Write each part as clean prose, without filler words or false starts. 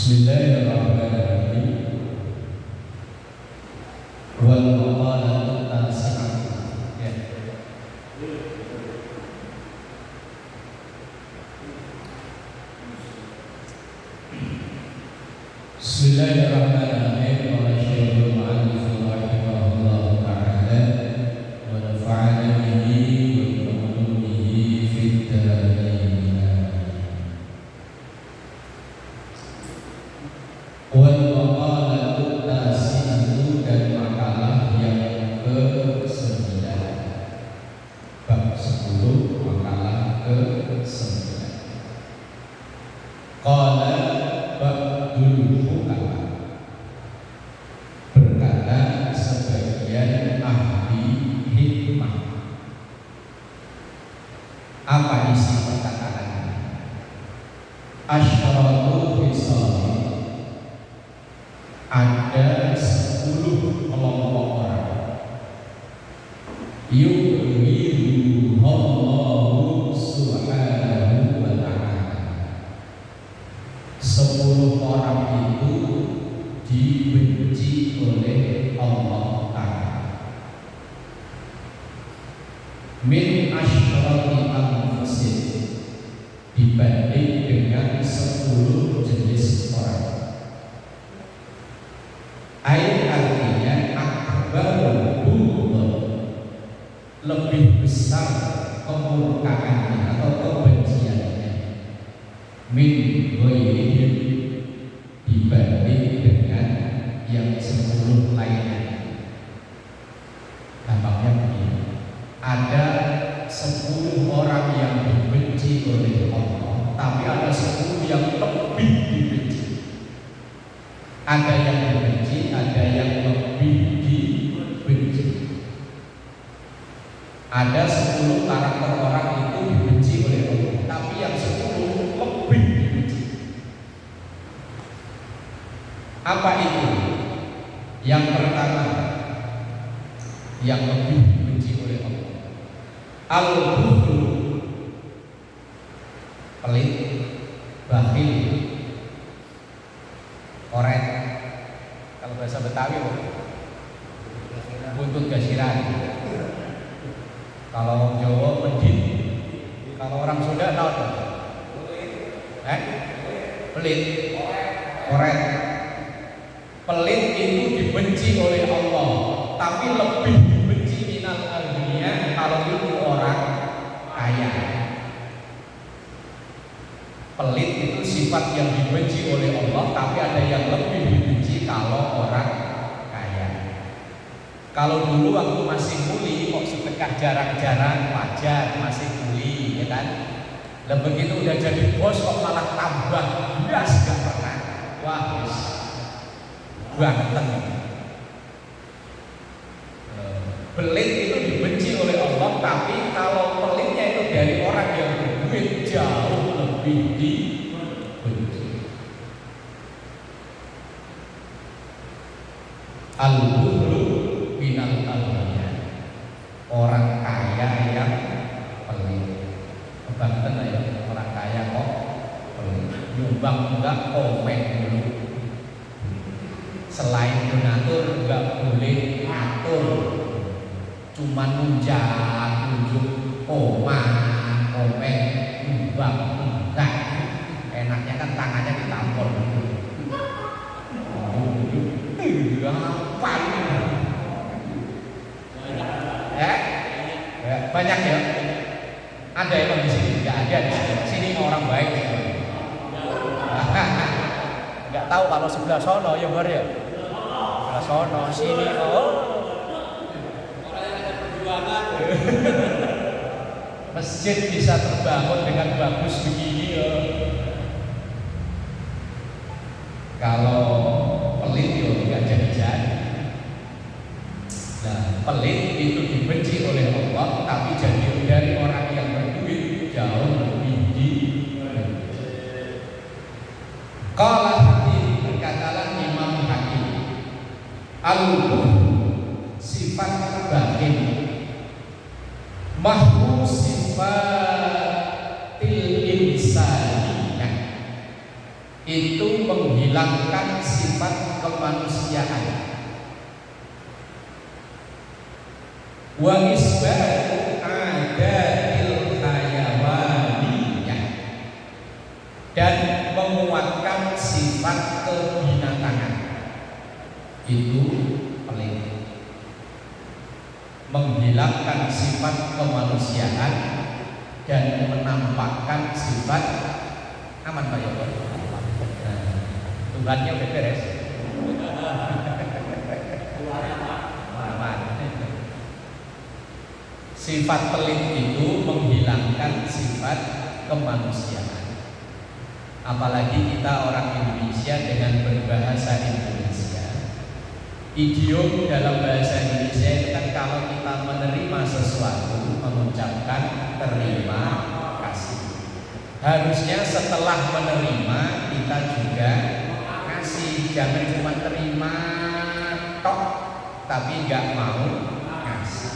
Bismillahirrahmanirrahim. Wal maqalatu tasi'ah. Ya. Bismillahirrahmanirrahim. Wa syaikhul mu'allif rahimahullah ta'ala wa nafa'ana bihi wa bi ulumihi fid dharain. Wal maqalatu tasi'atu, dan makalah yang ke-9. Bab 10, makalah ke-9. Qala ba'dul hukama, berkata sebagian ahli hikmah. Apa isi perkataannya? Asyratu fisal, ada 10 kelompok orang. Yu'miruhullahu subhanahu wa ta'ala. 10 orang itu dibenci oleh Allah Ta'ala. Min asyrati anfusin, dibanding dengan 10 jenis orang. Ayat artinya akbarul bughd, lebih besar kemurkaannya atau kebenciannya, min ghairihim, dibanding dengan yang 10 lainnya. Gampangnya begini, ada 10 orang yang dibenci oleh Allah, tapi ada 10 yang lebih dibenci. Ada yang dibenci, ada yang lebih dibenci. Ada 10 karakter orang itu dibenci oleh Allah, tapi yang 10 lebih dibenci. Apa itu? Yang pertama, yang lebih dibenci oleh Allah, al-bukhlu, pelit, bakhil, koret. Kalau bahasa Betawi, buntut gasiran. Kalau Jawa medit. Kalau orang Sunda tahu tuh? Pelit, koret. Pelit itu dibenci oleh Allah, tapi lebih dibenci minal dunia kalau itu orang kaya. Pelit itu sifat yang dibenci oleh Allah, tapi ada yang lebih dibenci kalau orang kaya. Kalau dulu waktu masih kuli kok sedekah jarang-jarang, wajar, masih kuli, ya kan? Dan begitu udah jadi bos kok malah tambah bias, gak pernah. Wah, bis bangetan. Pelit itu dibenci oleh Allah, tapi kalau pelitnya itu dari orang yang berduit jauh lebih dibenci. Al-bukhlu minal aghniya, orang kaya yang pelit. Kebangetan ya, orang kaya kok pelit. Nyumbang enggak, komen dulu. Selain donatur enggak boleh ngatur, cuman nunjuk komen, nyumbang enggak. Enaknya kan tangannya ditampol dulu. Apa ini? Banyak ya. Ada yang di sini? Enggak ada di sini. Sini orang baik. Enggak tahu kalau sebelah sono ya bar ya. Sebelah sono sini oh. Masjid bisa terbangun dengan bagus begini ya. Kalau pelit ya enggak jadi-jadi. Nah, pelit itu dibenci oleh Allah, tapi jadi dari orang yang berduit jauh lebih dibenci. Qala Hakim, berkatalah Imam Hakim, al-bukhlu, sifat bakhil, mahmu sifatil insaniyah, itu menghilangkan sifat kemanusiaan. Wa isbatu adatil hayawaniyah, dan menguatkan sifat kebinatangan. Itu pelit. Menghilangkan sifat kemanusiaan dan menampakkan sifat aman Pak Yoko. Tuhannya udah beres. Aman. Sifat pelit itu menghilangkan sifat kemanusiaan. Apalagi kita orang Indonesia dengan berbahasa Indonesia. Idiom dalam bahasa Indonesia itu kan kalau kita menerima sesuatu mengucapkan terima kasih. Harusnya setelah menerima kita juga kasih, jangan cuma terima tok tapi nggak mau kasih.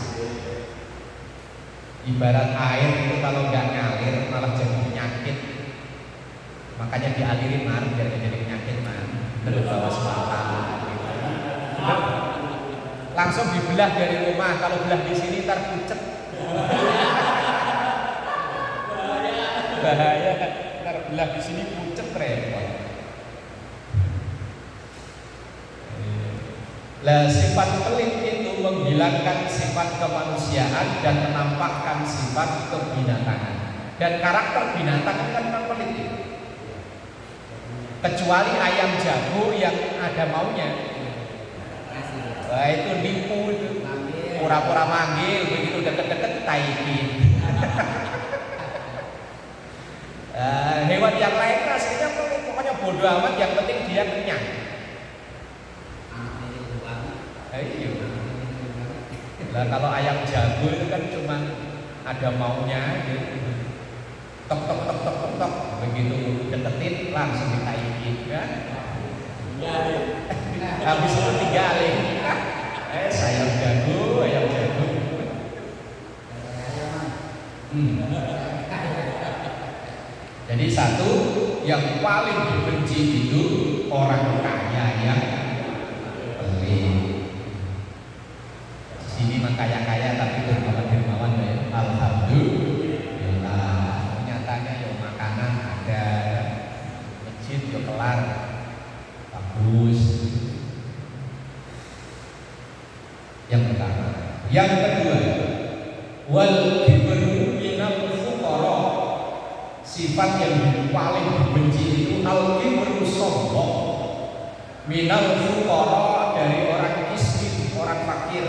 Ibarat air itu kalau nggak ngalir malah jadi penyakit, makanya dialirin biar nggak jadi penyakit terus bawa semata. Langsung dibelah dari rumah, kalau belah di sini ntar pucet. Bahaya, ntar belah di sini pucet repot. Lah sifat pelit itu menghilangkan sifat kemanusiaan dan menampakkan sifat kebinatangan. Dan karakter binatang kan memang pelit. Kecuali ayam jago yang ada maunya. Wah itu nipu itu, pura-pura manggil, begitu deket-deket taikin. Hewan yang lain aslinya pokoknya bodoh amat, yang penting dia kenyang. Iya. Lah kalau ayam jago itu kan cuma ada maunya, gitu. Tok tok tok tok tok tok, begitu deketin langsung ditaikin, kan? Habis itu tinggalin. Ayam jago, ayam jago. Jadi satu yang paling dibenci itu orang kaya yang pelit. Di sini mah kaya-kaya tapi dermawan ya. Alhamdulillah. Nyatanya ya makanan ada, masjid ya kelar, bagus. Yang pertama. Yang kedua, wal kibru minal fuqara. Sifat yang paling dibenci itu al kibru sombong. Minal fuqara, dari orang miskin, orang fakir.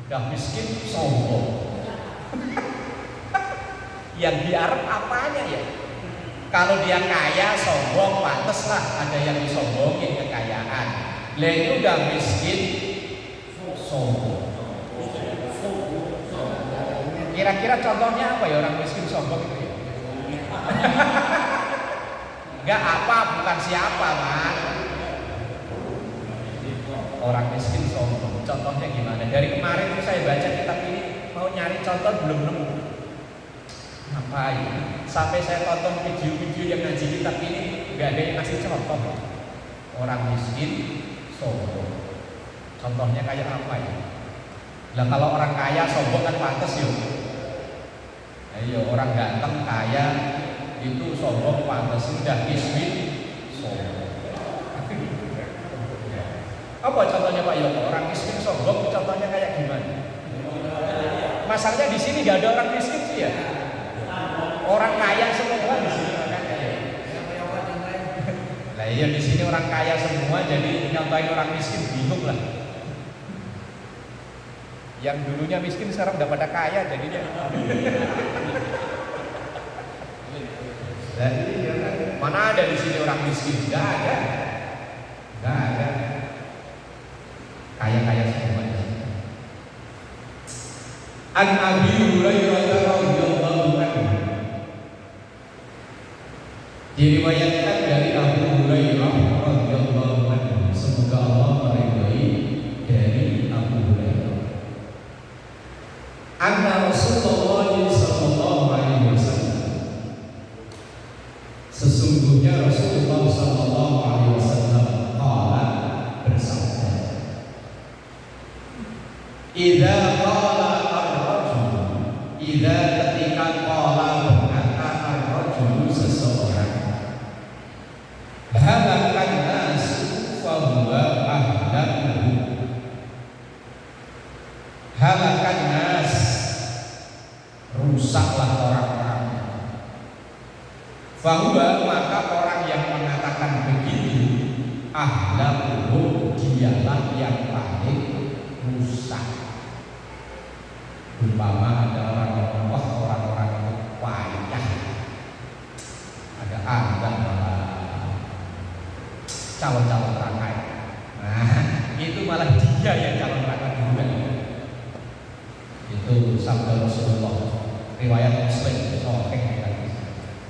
Udah miskin sombong. Yang diarep apanya ya? Kalau dia kaya sombong, pantaslah ada yang disombongin kekayaan. Lah itu udah miskin sombong. Kira-kira contohnya apa ya orang miskin sombong itu? Enggak apa, bukan siapa, Man. Orang miskin sombong. Contohnya gimana? Dari kemarin itu saya baca kitab ini mau nyari contoh belum nemu. Ngapain? Sampai saya tonton video-video yang ngaji kitab ini nggak ada yang ngasih contoh. Orang miskin sombong. Contohnya kayak apa ya? Lah kalau orang kaya sombong kan pantas yuk. Ayo orang ganteng kaya itu sombong pantas, udah miskin sombong. Apa contohnya Pak Yoko? Orang miskin sombong contohnya kayak gimana? Masalahnya di sini nggak ada orang miskin sih ya. Orang kaya semua di sini makanya ya. Lah iya di sini orang kaya semua, jadi nyontohin orang miskin bingung lah. Yang dulunya miskin sekarang udah pada kaya jadinya. Mana ada di sini orang miskin? Gak ada. Gak ada. Kaya-kaya semua di sini. An Abi Hurairah radhiyallahu anhu. Diriwayatkan dari Abu Hurairah radhiyallahu anhu, semoga Allah meridhai dari Abu Hurairah. Anna Rasulullah sallallahu alaihi wasallam, sesungguhnya Bahwa maka orang yang mengatakan begitu ahlakuhu dialah yang paling rusak. Umpama ada orang ngomong, wah orang-orang itu payah, ada anggan malah calon-calon neraka. Nah, itu malah dia yang calon neraka duluan. Itu sabda Rasulullah, riwayat Muslim, sahih.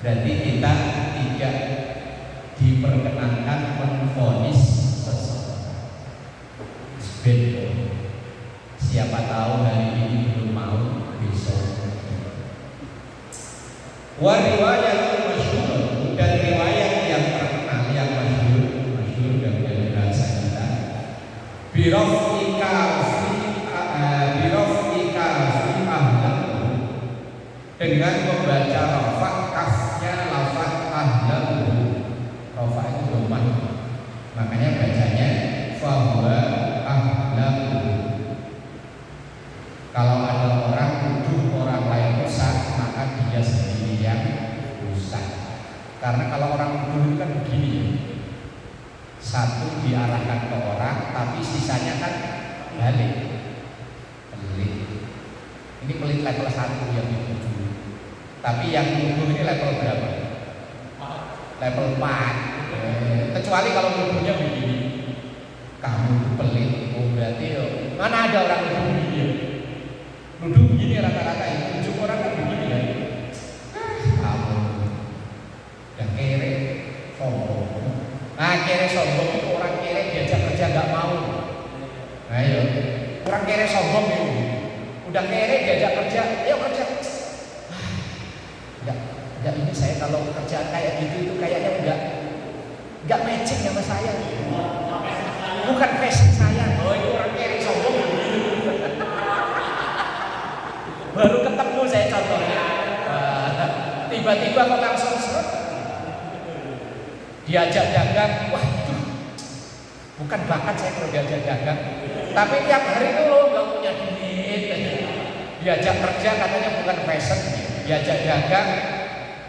Berarti kita tidak diperkenankan menvonis seseorang. Siapa tahu hari ini belum mau, besok. Riwayat masyhur, dan riwayat yang terkenal yang masyhur dari bahasa kita. Birofika dengan membaca rafa kafnya lafaz ahlahu. Rafa itu domah, makanya bacanya fahuwa ahlahu. Kalau ada orang tuduh orang lain rusak, maka dia sendiri yang rusak. Karena kalau orang tuduh kan begini, satu diarahkan ke orang, tapi sisanya kan balik. Pelit. Ini pelit level 1 yang dituduh. Tapi yang tuduh ini level berapa? Level 4. Kecuali kalau tuduhnya begini, kamu pelit, berarti mana ada orang tuduh begini? Tuduh begini rata-rata itu, tujuh orang kan begini ya. Kamu yang kere, sombong. Nah, kere sombong itu orang kere diajak kerja nggak mau. Ayo, orang kere sombong itu, udah kere diajak kerja, ayo kerja. Enggak, ini saya kalau kerjaan kayak gitu itu kayaknya enggak matching sama saya. Bukan passion saya. Oh, itu orang kere sombong. Baru ketemu saya contohnya. Tiba-tiba kok langsung seret. Diajak dagang, wah itu bukan bakat saya kalau diajak dagang. Tapi tiap hari itu loh nggak punya duit. Diajak kerja katanya bukan passion. Diajak dagang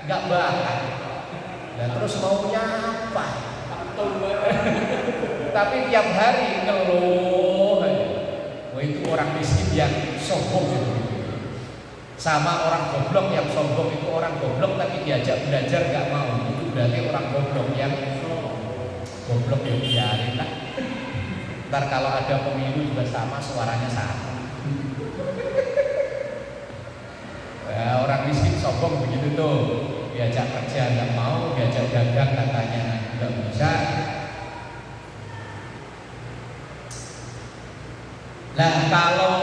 nggak bakat. Dan terus maunya apa? Tapi tiap hari ngeluh. Wah itu orang miskin yang sombong. Sama orang goblok yang sombong itu orang goblok tapi diajak belajar nggak mau. Itu berarti orang goblok yang goblok yang biarin lah. Ntar kalau ada pemilu juga sama, suaranya sama. Ya, orang miskin sombong begitu tuh, diajak kerja nggak mau, diajak dagang katanya nggak bisa. Nah kalau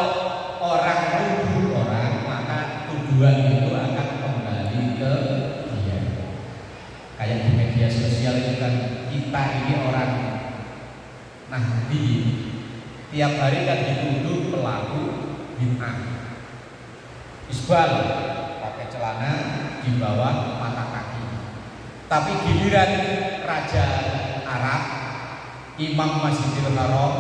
orang tuduh orang, maka tuduhan itu akan kembali ke dia. Kayak di media sosial itu kan, kita ini orang Nahdi, tiap hari kan dituduh pelaku bid'ah. Isbal pakai celana di bawah mata kaki. Tapi giliran Raja Arab, Imam Masjidil Haram,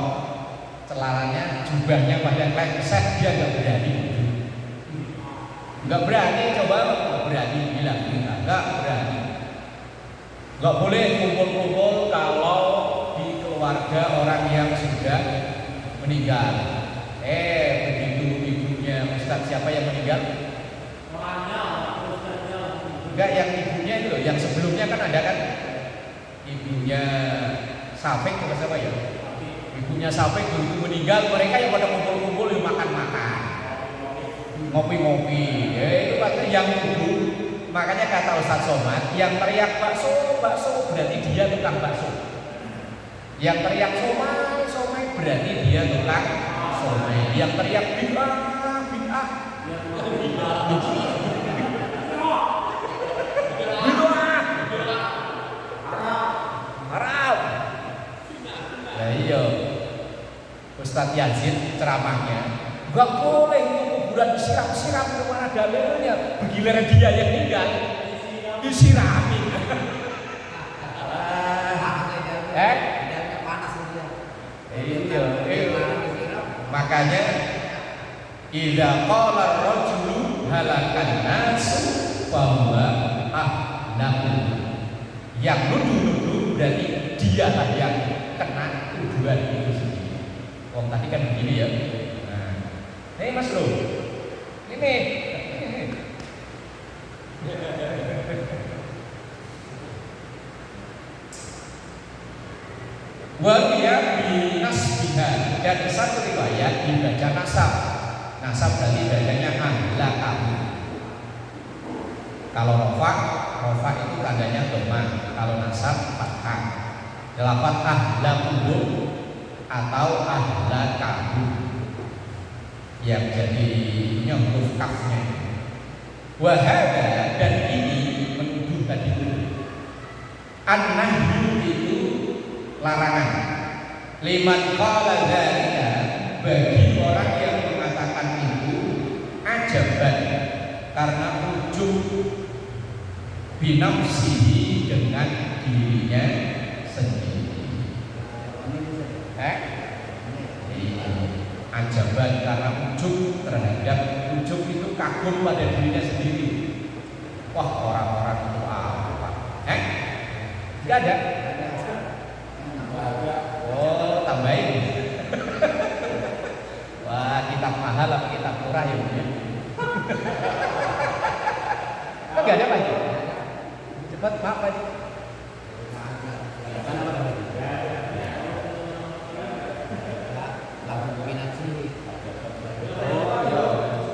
celananya, jubahnya pada lengset, dia nggak berani. Nggak berani, coba nggak berani bilang kita nggak berani. Nggak boleh kumpul-kumpul kalau di keluarga orang yang sudah meninggal. Begitu ibunya Ustadz siapa yang meninggal? Enggak, yang ibunya itu loh, yang sebelumnya kan ada kan ibunya Safik atau siapa ya? Ibunya Safik begitu meninggal, mereka yang pada kumpul-kumpul makan-makan, ngopi-ngopi. Itu pasti yang dulu. Makanya kata Ustadz Somad, yang teriak bakso, bakso berarti dia tukang bakso. Yang teriak somai, somai berarti dia tukang somai. Yang teriak bid'ah, bid'ah, haram. Ya iya, Ustadz Yazid ceramahnya, nggak boleh itu kuburan disiram-siram kemana dalilnya. Begiliran dia yang meninggal disiramin. Makanya idza qala ar-rajulu halakan nas fa huwa ahlahu. Yang nuduh-nuduh berarti dialah yang kena tuduhan itu sendiri. Wong tadi kan begini ya. Nah, hei Mas Bro, ini. Wahia binasbiha, dan satu riwayat dibaca nasab. Nasab berarti bacanya ahlakahu. Kalau rofa itu tandanya dhamma. Kalau nasab fathah. Lafaz ahlakuhu atau ahlakahu yang jadi huruf kafnya. Wahada, dan ini menuduh tadi itu. An-nahyu itu larangan. Liman qala dzalika, bagi orang yang mengatakan itu ajaban karena ujub binafsihi, dengan dirinya sendiri. Ajaban karena ujub terhadap ujub itu kagum pada dirinya sendiri. Wah, orang-orang itu apa? Enggak ada. Oh, tambahin. Wah, kitab mahal apa kitab murah ya, Bu? Enggak ada, Pak. Cepat, Pak, Pak.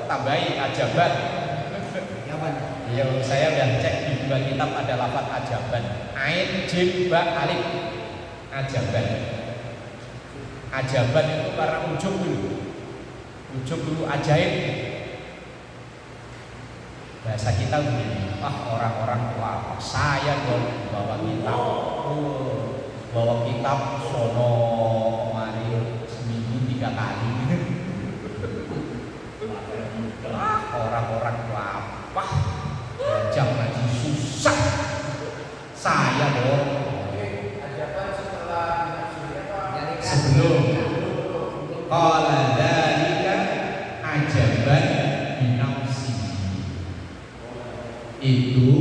Tambahin ajaban. Ya, saya udah cek di dua kitab ada lafaz ajaban. Ain, jim, ba, alif. Ajaban. Ajaban itu karena ujub dulu ajaib. Bahasa kita begini, orang-orang tua saya dong bawa kitab sono kemari seminggu 3 kali. Orang-orang tua apa? Belajar ngaji susah. Saya dong. Sebelum qala dzalika ajaban binafsi, itu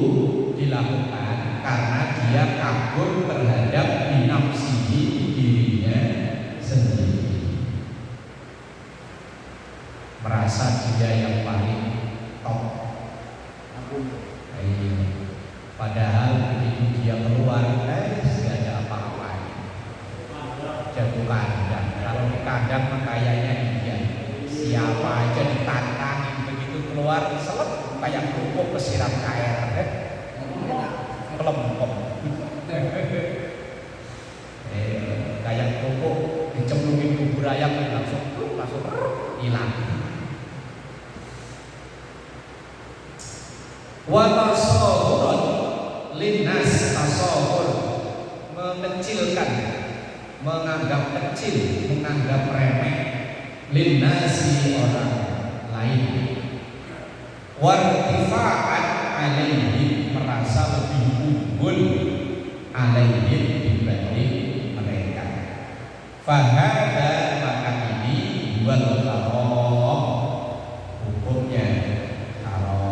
dilakukan karena dia kagum terhadap binafsihi, dirinya sendiri, merasa dia yang paling top. Padahal begitu dia keluar, tidak ada apa-apa. Jago kandang. Kalau di kandang kayaknya dia siapa aja ditantangin, begitu keluar selep kayak kerupuk kesiram air, pelempem. Kayak kerupuk dicemplungin bubur ayam langsung hilang. Wa tasawuran linnas, tasawur mengecilkan, menganggap kecil, menganggap remeh, linnasi orang lain, wartifa'an alaihim, merasa lebih unggul, alaihim dibanding mereka. Fahada, maka ini wal haram, hukumnya haram.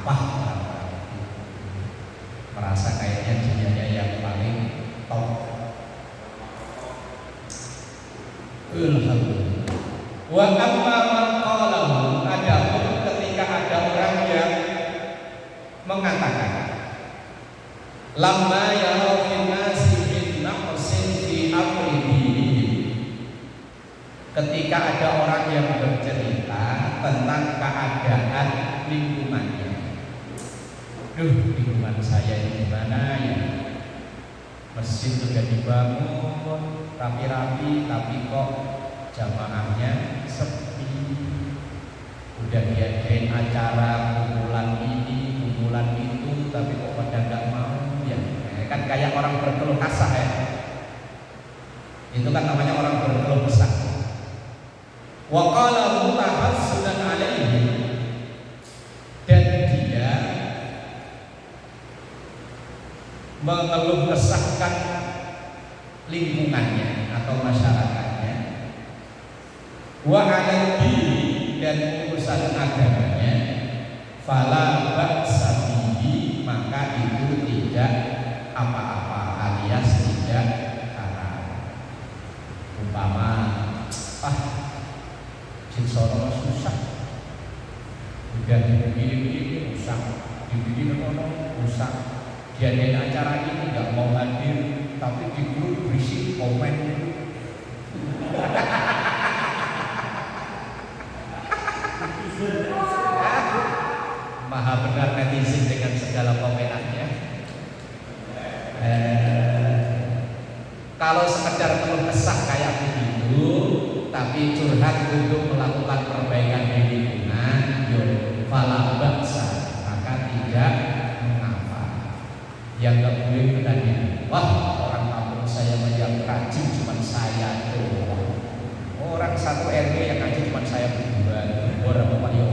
Apa? Merasa kayaknya dirinya yang paling top. Alhamdulillah. Wa amma man qalahu, adapun ketika ada orang yang mengatakan lamma yara fil nasi min naqsin fi amri dinihim, ketika ada orang yang bercerita tentang keadaan lingkungannya. Lingkungan saya ini gimana ya? Masjid sudah dibangun rapi-rapi, tapi kok jamaahnya sepi. Udah diadain acara kumpulan ini, kumpulan itu, tapi kok pada nggak mau ya? Kan kayak orang berkeluh kesah ya. Itu kan namanya orang berkeluh kesah. Wa qala mutahassudan alaihi, dan dia mengeluh kesahkan lingkungannya atau masyarakatnya, wa ala dini, dan urusan agamanya, fala ba'sa bihi, dibikin rusak, dibikin rusak. Diadain acara ini nggak mau hadir, tapi di grup berisik komen. Maha benar netizen dengan segala komenannya. Kalau sekedar keluh kesah kayak begitu, tapi curhat untuk melakukan perbaikan di lingkungan, yo fala ba'sa, maka tidak mengapa. Yang nggak boleh itu tadi, wah orang kampung saya yang rajin cuma saya doang. Orang satu RW yang rajin cuma saya berdua. Orang bapak yo.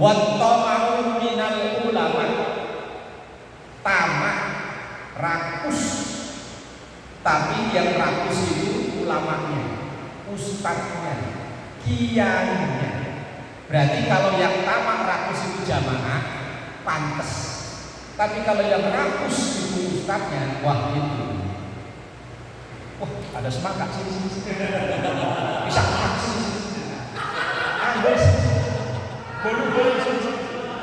Wattama'u minal ulama, tamak, rakus. Tapi yang rakus itu ulamanya, ustadznya, kiainya. Berarti kalau yang tamak rakus itu jamaah, pantes. Tapi kalau yang rakus itu ustadznya, wah itu. Wah ada semangat sini. Bisa sini. Bolu-bolu.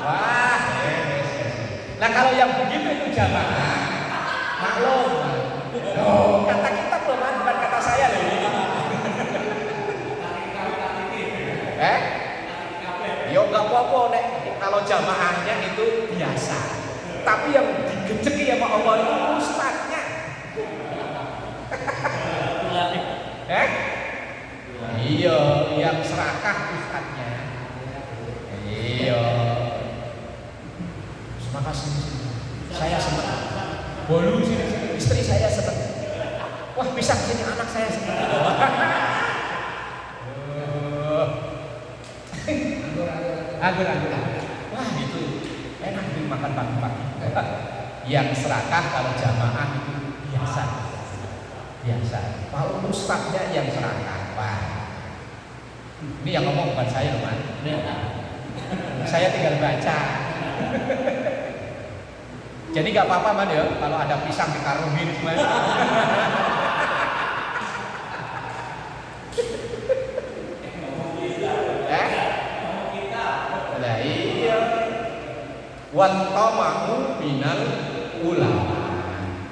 Wah, nah kalau yang begitu itu jamaah, maklum. Oh, kata kita belum ada, bukan kata saya loh ini. Yo nggak apa-apa nek kalau jamaahnya itu biasa. Tapi yang digejeki sama Allah itu ustadznya. Iya, yang serakah ustadznya. Iya. Terima kasih. Saya senang. Bolu sini, istri saya senang. Wah pisang sini, anak saya senang. Anggur. Wah itu enak dimakan pagi-pagi. Yang serakah kalau jamaah itu biasa. Kalau ustadznya yang serakah, wah. Ini yang ngomong bukan saya loh, Man. Saya tinggal baca. Jadi gak apa-apa Man ya kalau ada pisang dikarungin Man. Lah iya. Wattama'u minal ulama.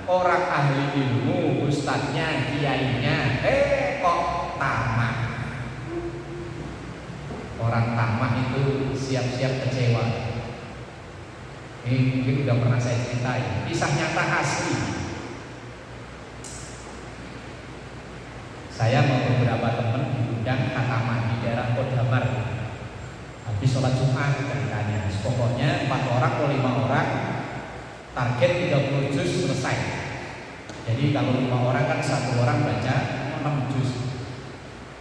Orang ahli ilmu, ustadznya, kiainya, kok tamak. Orang tamak itu siap-siap kecewa. Ini mungkin udah pernah saya ceritain. Kisah nyata asli. Saya mau beberapa teman diundang khatamah di daerah Kodamar. Habis sholat Jumat ceritanya. Pokoknya 4 orang atau 5 orang, target 30 juz selesai. Jadi kalau 5 orang kan 1 orang baca 6 juz.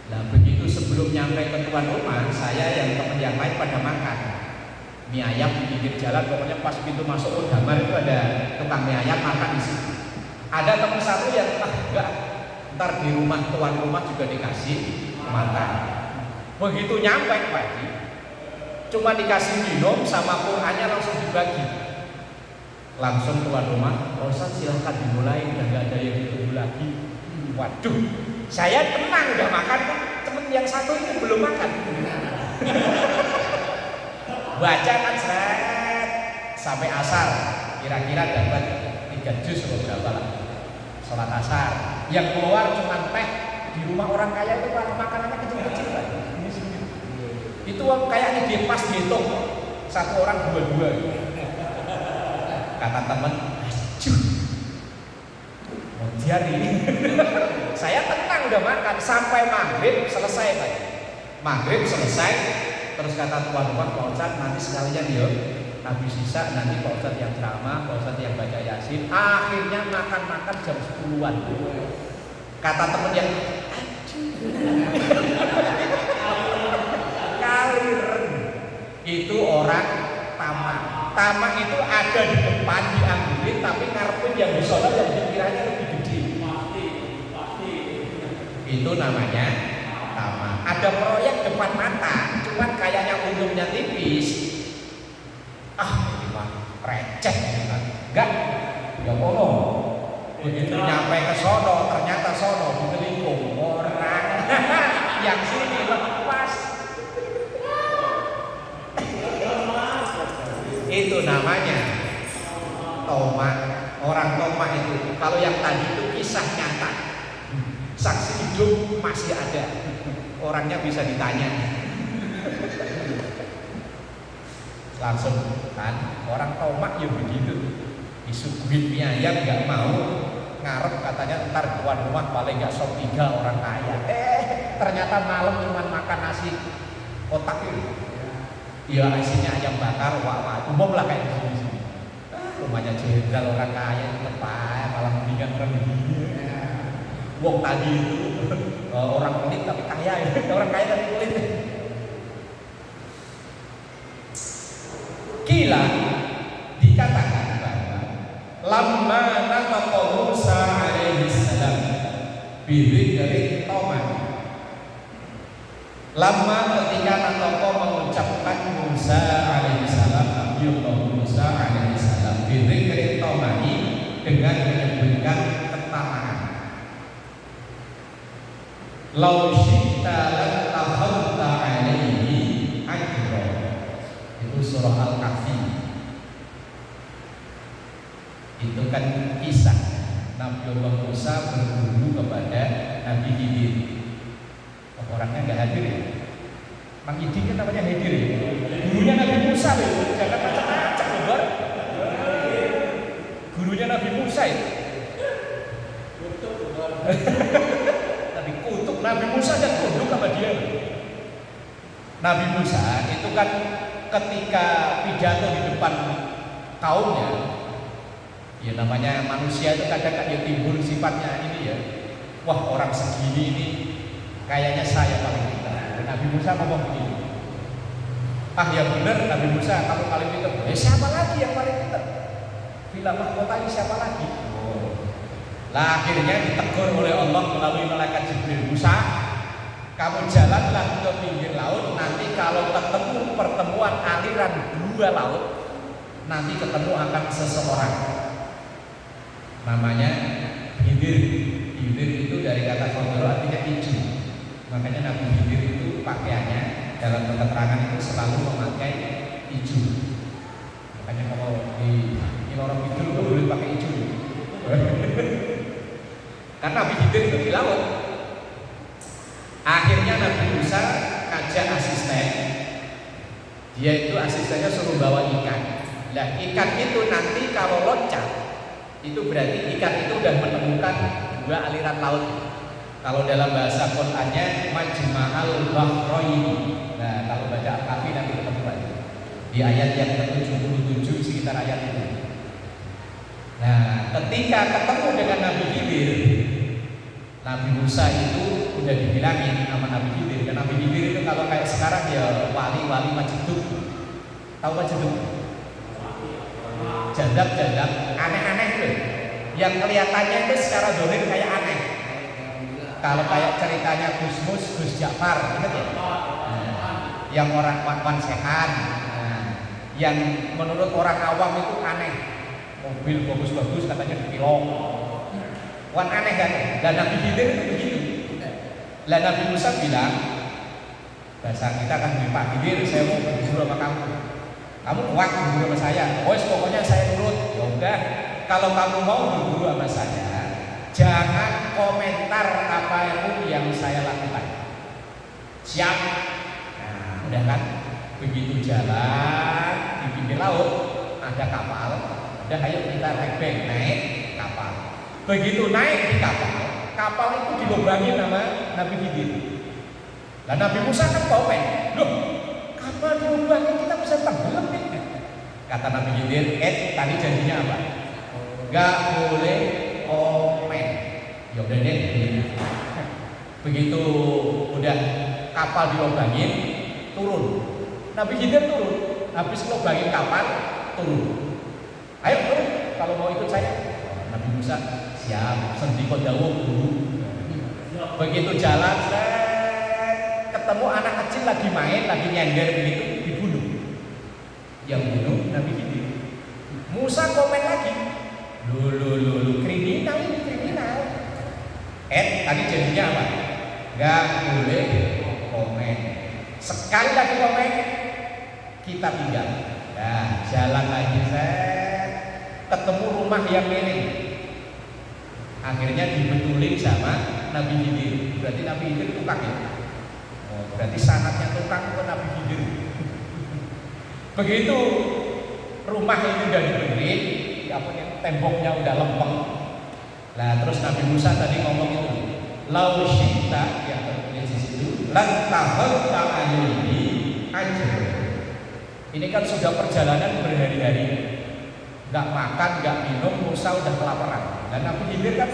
Nah begitu sebelum nyampe ke tuan rumah, saya yang teman yang lain pada makan mie ayam di pinggir jalan. Pokoknya pas pintu masuk Kodamar itu ada tukang mie ayam, makan di situ. Ada teman satu yang enggak, ntar di rumah tuan rumah juga dikasih makan. Begitu nyampe pagi, cuma dikasih minum sama Qur'annya langsung dibagi. Langsung tuan rumah, Ustaz silahkan dimulai, udah nggak ada yang ditunggu lagi. Waduh, saya tenang udah makan, temen yang satu ini belum makan. Baca kan seret sampai asar, kira-kira dapat 3 juz atau berapa lah. Sholat asar, yang keluar cuma teh. Di rumah orang kaya itu makanannya kecil-kecil lah. Itu kayaknya dia pas dihitung 1 orang 2. Kata temen, kemudian ini saya tenang udah makan sampai maghrib selesai Pak. Maghrib selesai, terus kata tuan rumah, Pak Ustadz nanti sekalian ya, habis sisa nanti Pak Ustadz yang ceramah, Pak Ustadz yang baca Yasin. Akhirnya makan jam 10-an. Kata temen yang kali Itu orang tamak. Tamak itu ada di depan diambilin, tapi ngarepin yang di sono yang dikiranya lebih gede. Itu namanya tamak. Ada proyek depan mata, cuman kayaknya untungnya tipis. Ini mah receh kan. Enggak. Ya kono. Begitu nyampe ke sono, ternyata sono ditelikung orang yang sini lepas. Itu namanya tomak. Orang tomak itu, kalau yang tadi itu kisah nyata, saksi hidup masih ada, orangnya bisa ditanya. Langsung kan, orang tomak ya begitu, disuguhin mie ayam nggak mau, ngarep katanya ntar tuan rumah paling nggak sop 3 orang kaya. Ternyata malam cuma makan nasi kotak itu. Ya isinya ayam bakar, wah umum lah kayak di sini. Rumahnya jenderal orang kaya lepas, malah mendingan orang dia. Wong tadi itu orang pelit tapi kaya ya, orang kaya tapi pelit. Kila dikatakan bahwa lamma nataqa Musa alaihi salam bidzikri toman. Lama ketika nataqa mengucapkan Musa alaihi salam, Nabiullah Musa alaihi salam bidzikri tomani, dengan menyebutkan ketamaan. Lau syi'ta lan akhadta alaihi ajra. Itu surah Al-Kahfi. Itu kan kisah Nabiullah Musa berguru kepada Nabi Khidir. Orangnya nggak hadir ya. Mang Idi kan namanya hadir ya. Gurunya Nabi Musa loh. Jangan macam-macam loh. Gurunya Nabi Musa itu. Nabi kutuk Nabi Musa aja tunduk sama dia. Nabi Musa itu kan ketika pidato di depan kaumnya, ya namanya manusia itu kadang-kadang ya timbul sifatnya ini ya. Wah orang segini ini kayaknya saya paling pintar. Nabi Musa ngomong begini. Yang benar Nabi Musa kamu paling pintar. Siapa lagi yang paling pintar? Bila mahkota ini siapa lagi? Lah akhirnya ditegur oleh Allah melalui malaikat Jibril. Musa, kamu jalanlah ke pinggir laut. Nanti kalau ketemu pertemuan aliran 2 laut, nanti ketemu akan seseorang. Namanya Khidir. Khidir itu dari kata khadra artinya hijau. Makanya Nabi Khidir itu pakaiannya dalam keterangan itu selalu memakai hijau. Makanya kalau di orang itu nggak boleh pakai hijau. Karena Nabi Khidir itu di laut. Akhirnya Nabi Musa ngajak asisten. Dia itu asistennya suruh bawa ikan. Nah ikan itu nanti kalau loncat, itu berarti ikan itu udah menemukan 2 aliran laut. Kalau dalam bahasa Qur'annya Majma'al Bahraini. Nah, kalau baca Al-Kahfi nanti ketemu lagi. Di ayat yang ke-77 sekitar ayat itu. Nah, ketika ketemu dengan Nabi Khidir, Nabi Musa itu udah dibilangin sama Nabi Khidir. Dan Nabi Khidir itu kalau kayak sekarang ya wali-wali Majidub. Tahu Majidub? Jadab-jadab aneh-aneh itu. Yang kelihatannya itu secara zahir kayak aneh. Kalau kayak ceritanya Gus Mus, Gus Ja'far, ingat ya? Yang orang Wan Sehan, yang menurut orang awam itu aneh. Mobil bagus-bagus katanya dipilong. Wan aneh kan? Dan Nabi Khidir itu begitu. Lah Nabi Musa bilang, bahasa kita kan Pak Khidir, saya mau berguru sama kamu. Kamu kuat berguru sama saya. Pokoknya saya nurut. Ya udah, kalau kamu mau berguru sama saya, jangan komentar apa yang saya lakukan. Siap? Nah, udah kan? Begitu jalan di pinggir laut ada kapal. Udah ayo kita naik kapal. Begitu naik di kapal itu dilubangi nama Nabi Khidir. Lah Nabi Musa kan komen, loh kapal dilubangi kita bisa tenggelam nih. Kata Nabi Khidir, tadi janjinya apa? Gak boleh komen. Ya udah deh. Begitu udah kapal dilobangin, turun. Nabi Khidir turun. habis ngelubangi kapal turun. Ayo turun kalau mau ikut saya. Nabi Musa siap, sendiko dawuh guru. Begitu jalan, ketemu anak kecil lagi main, lagi nyender begitu, dibunuh. Yang bunuh Nabi Khidir. Musa komen lagi, lu kriminal ini kriminal. Tadi janjinya apa? Gak boleh komen. Sekali lagi komen, kita tinggal. Nah, jalan lagi ketemu rumah yang miring. Akhirnya dibetulin sama Nabi Khidir. Berarti Nabi Khidir tukang ya? Oh, berarti sanatnya tukang ke Nabi Khidir. Begitu rumah ini udah dibenerin, temboknya udah lempeng. Nah, terus Nabi Musa tadi ngomong itu, lau syita yang tertulis di situ, lan tahalta alayhi ajr. Ini kan sudah perjalanan berhari-hari, nggak makan, nggak minum, Musa udah kelaparan. Dan Nabi Khidir kan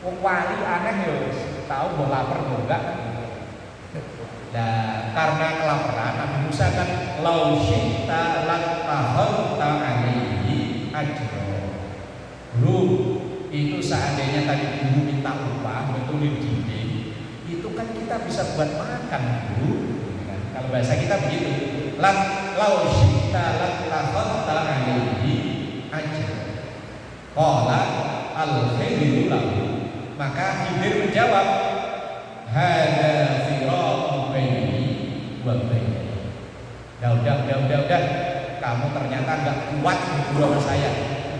wali aneh ya, tahu mau lapar mau enggak. Nah, karena kelaparan Nabi Musa kan lau syita lan tahalta alayhi ajr. Belum itu seandainya tadi guru minta upah betulin dinding, itu kan kita bisa buat makan guru. Kalau bahasa kita begitu, lau syita lan tahalta alayhi ajr. Qala al-Khidir lahu, maka Khidir menjawab, hada firaqu baini wa baini. Udah, kamu ternyata nggak kuat berdua sama saya.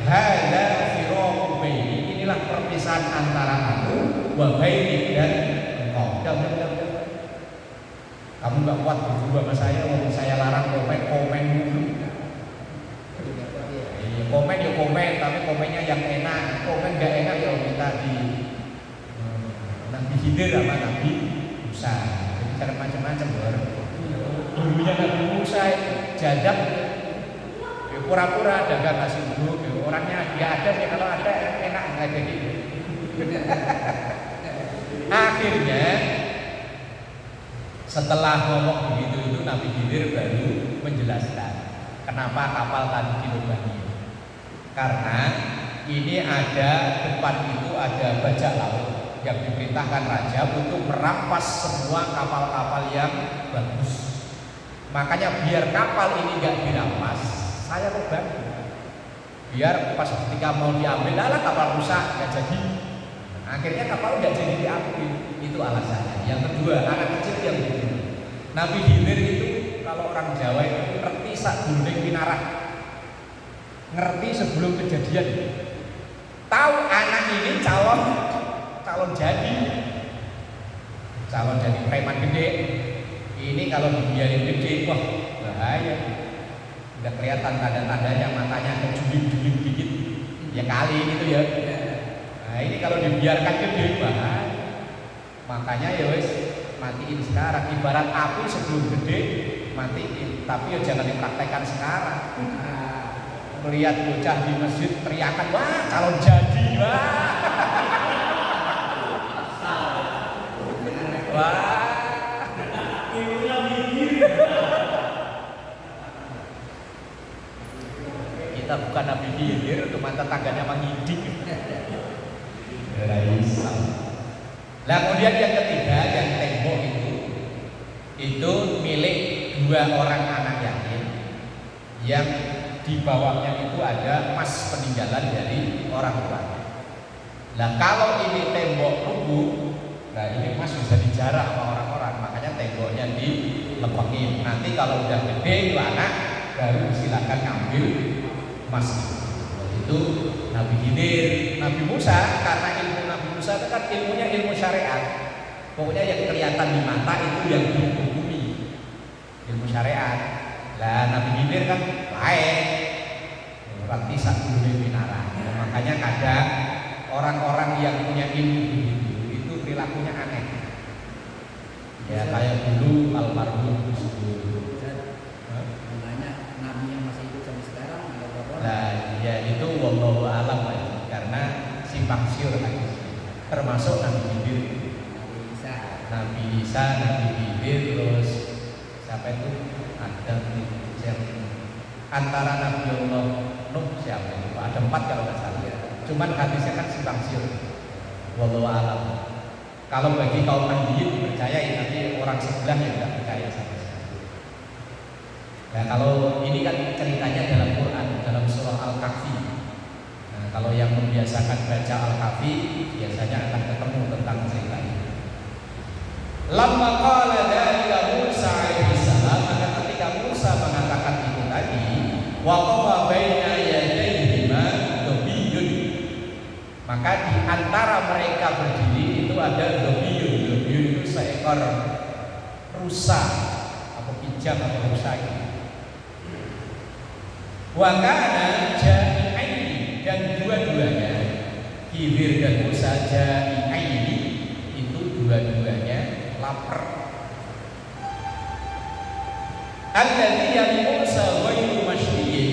Hada firaqu baini, inilah perpisahan antara aku wa baini dan engkau. Udah. Kamu nggak kuat berdua sama saya, walaupun saya larang komen dulu. Komen ya komen, tapi komennya yang enak. Komen gak enak ya minta di Nabi Khidir sama Nabi Musa. Jadi cara macam-macam baru. Dulunya Nabi Musa jadab, ya pura-pura dagang nasi uduk. Ya, orangnya dia ada ya, kalau ada enak nggak jadi. Akhirnya setelah ngomong begitu itu Nabi Khidir baru menjelaskan kenapa kapal tadi dilubangi. Karena ini ada depan itu ada bajak laut yang diperintahkan raja untuk merampas semua kapal-kapal yang bagus. Makanya biar kapal ini nggak dirampas, saya lubangi. Biar pas ketika mau diambil, kapal rusak nggak jadi. Akhirnya kapal nggak jadi diambil. Itu alasannya. Yang kedua, anak kecil yang dibunuh. Nabi Khidir itu kalau orang Jawa itu ngerti sak gundeng pinarah. Ngerti sebelum kejadian, tahu anak ini calon jadi preman gede. Ini kalau dibiarin gede, wah bahaya. Udah kelihatan tanda-tandanya, matanya kejuling-juling dikit, ya kali gitu ya. Nah ini kalau dibiarkan gede bahaya. Makanya ya wes matiin sekarang. Ibarat api sebelum gede matiin, tapi ya jangan dipraktekkan sekarang. Melihat bocah di masjid teriakan, wah calon jadi, wah kita bukan Nabi Khidir untuk mantan tangganya mengidik. Nah kemudian yang ketiga, yang tembok itu milik dua orang anak yatim yang di bawahnya itu ada emas peninggalan dari orang tua. Nah kalau ini tembok rubuh, nah ini emas bisa dijarah sama orang-orang, makanya temboknya dilepengin. Nanti kalau udah gede anak baru silakan ngambil emas. Itu Nabi Khidir. Nabi Musa, karena ilmu Nabi Musa itu kan ilmunya ilmu syariat. Pokoknya yang kelihatan di mata itu yang dihukumi, ilmu syariat. Lah Nabi Khidir kan lain, berarti satu binara. Makanya kadang orang-orang yang punya ilmu itu perilakunya aneh. Ya kayak dulu almarhum Gus Dur. Banyak nabi yang masih hidup sampai sekarang ada berapa? Nah ya itu wallahu alam ya, karena simpang siur lagi. Termasuk Nabi Khidir, Nabi Isa, Nabi Khidir, terus siapa itu? Adam, yang antara Nabi Allah Nuh siapa itu? Ada 4 kalau nggak salah. Cuman hadisnya kan simpang siur. Wallahu alam. Kalau bagi kaum Nahdliyin dipercayai, nanti orang sebelah yang nggak percaya sama sekali. Nah kalau ini kan ceritanya dalam Quran, dalam surah Al-Kahfi. Nah kalau yang membiasakan baca Al-Kahfi biasanya akan ketemu tentang cerita ini. Lamma qala dzalika Musa alaihi salam, maka ketika Musa mengatakan itu tadi, waqafa baina yadayhima dhabiyyun, maka di antara mereka berdiri itu ada dhabiyyun. Dhabiyyun itu seekor rusa atau kijang atau rusa itu. Wa kana ja'i'aini, dan dua-duanya Khidir dan Musa ja'i'aini itu dua-duanya lapar. Alladzi yani Musa ghairu masyriyin,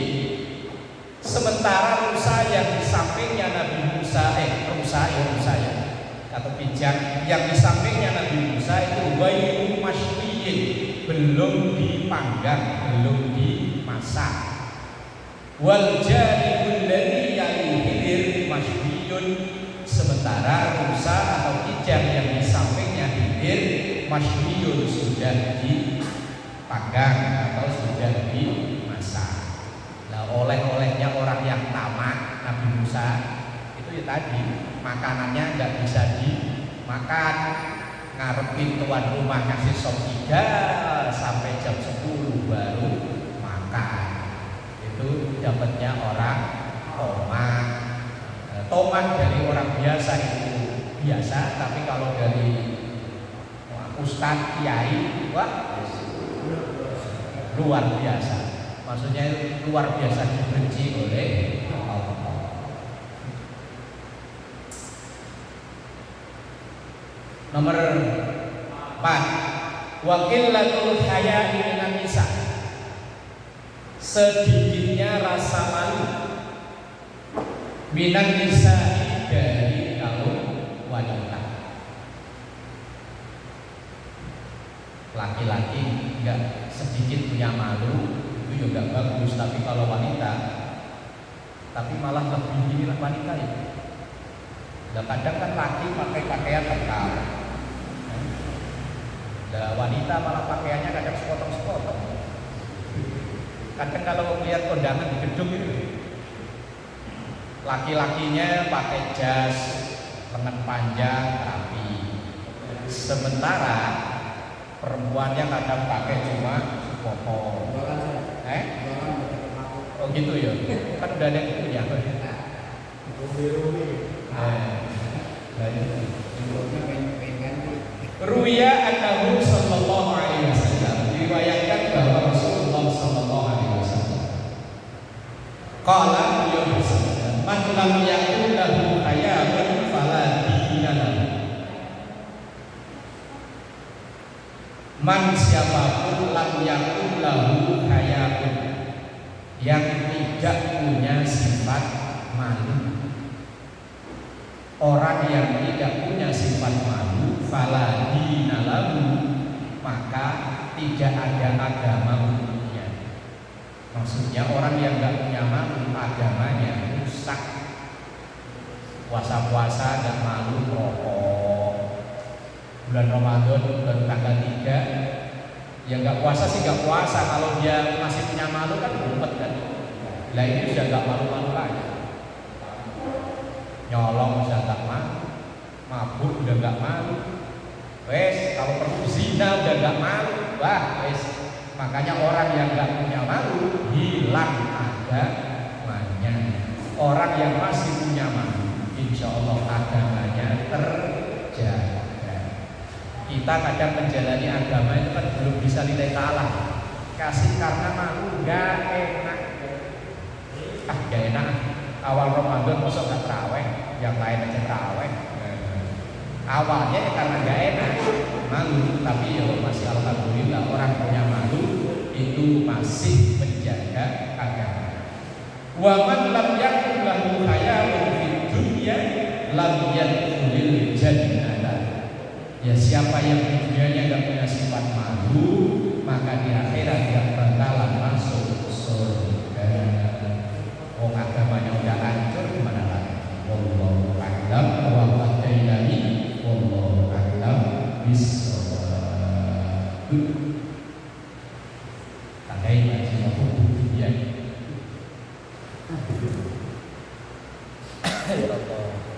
sementara rusa yang di sampingnya Nabi Musa rusa ya atau bijak yang di sampingnya Nabi Musa itu ghairu masyriyin, belum dipanggang, belum dimasak. Wal janibul ladzi yani Khidir masyriyun, sementara rusa atau kijang yang di sampingnya Khidir masyriyun, sudah dipanggang atau sudah dimasak. Nah, oleh-olehnya orang yang tamak Nabi Musa itu ya tadi, makanannya nggak bisa dimakan, ngarepin tuan rumah ngasih sop 3 sampai jam 10 baru makan. Itu dapatnya orang tomak. Tomak dari orang biasa itu biasa, tapi kalau dari ustadz kiai, wah luar biasa. Maksudnya luar biasa dibenci oleh Allah. Nomor 4, waqillatul haya'i minan nisa, sedikitnya rasa malu minan nisa, dari kaum wanita. Laki-laki enggak sedikit punya malu itu juga bagus, tapi kalau wanita tapi malah lebih ini wanita itu. Nah, kadang kan laki pakai pakaian lengkap, nah, wanita malah pakaiannya kadang sepotong-sepotong. Kadang kalau lihat kondangan di gedung itu, laki-lakinya pakai jas, lengan panjang, rapi. Sementara perempuannya kadang pakai cuma sepotong. Oh gitu ya? Kan udah ada yang punya. Ruya annahu sallallahu alaihi wasallam, diriwayatkan bahwa Rasulullah sallallahu alaihi wasallam qala, beliau bersabda, man lam yakun lahu hayatun fala dina lahu. Man siapapun lam yakun lahu hayatun, yang tidak punya sifat malu. Orang yang tidak punya sifat malu, fala dina lahu, maka tidak ada agama untuknya. Maksudnya orang yang nggak punya malu, agamanya rusak. Puasa-puasa nggak malu, rokok. Bulan Ramadan, bulan tanggal 3, yang nggak puasa sih nggak puasa. Kalau dia masih punya malu kan ngumpet kan. Lah ini sudah nggak malu-malu lagi. Nyolong sudah nggak malu, mabuk udah nggak malu, wes kalau perlu zina udah nggak malu, wah wes. Makanya orang yang nggak punya malu hilang agamanya. Orang yang masih punya malu, insya Allah agamanya terjaga. Kita kadang menjalani agama itu kan belum bisa lillahi ta'ala, kasih karena malu, nggak enak. Nggak enak. Awal Ramadan masa nggak terawih, yang lain aja terawih. Awalnya ya karena nggak enak, malu, tapi ya masih alhamdulillah orang punya malu itu masih menjaga agama. Wa man lam yakun lahu haya'un fid dunya lam yadkhulil jannata. Ya siapa yang di dunianya nggak punya sifat malu, maka di akhirat dia bakalan masuk Ya Allah.